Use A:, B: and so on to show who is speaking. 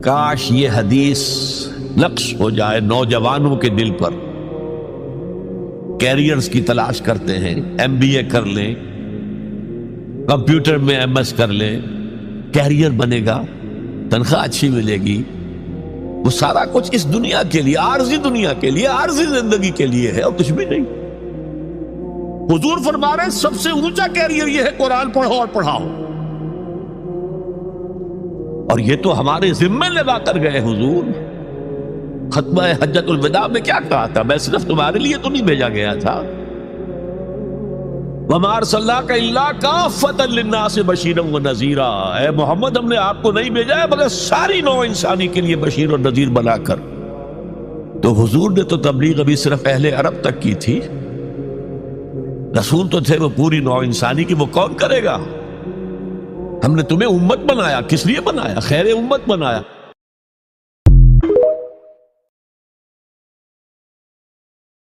A: کاش یہ حدیث نقش ہو جائے نوجوانوں کے دل پر. کیریئرز کی تلاش کرتے ہیں، MBA کر لیں، کمپیوٹر میں MS کر لیں، کیریئر بنے گا، تنخواہ اچھی ملے گی. وہ سارا کچھ اس دنیا کے لیے، عارضی دنیا کے لیے، عارضی زندگی کے لیے ہے اور کچھ بھی نہیں. حضور فرما رہے ہیں سب سے اونچا کیریئر یہ ہے قرآن پڑھو اور پڑھاؤ. اور یہ تو ہمارے ذمہ لگا کر گئے حضور. ختمہ حجۃ الوداع میں کیا کہا تھا؟ میں صرف تمہارے لیے تو نہیں بھیجا گیا تھا. وَمَا أَرْسَلْنَاكَ إِلَّا كَافَّةً لِلنَّاسِ بَشِيرًا وَنَذِيرًا. اے محمد، ہم نے آپ کو نہیں بھیجا ہے مگر ساری نوع انسانی کے لیے بشیر اور نذیر بنا کر. تو حضور نے تو تبلیغ ابھی صرف اہل عرب تک کی تھی. رسول تو تھے وہ پوری نوع انسانی کی. وہ کون کرے گا؟ ہم نے تمہیں امت بنایا، کس لیے بنایا؟ خیر امت بنایا.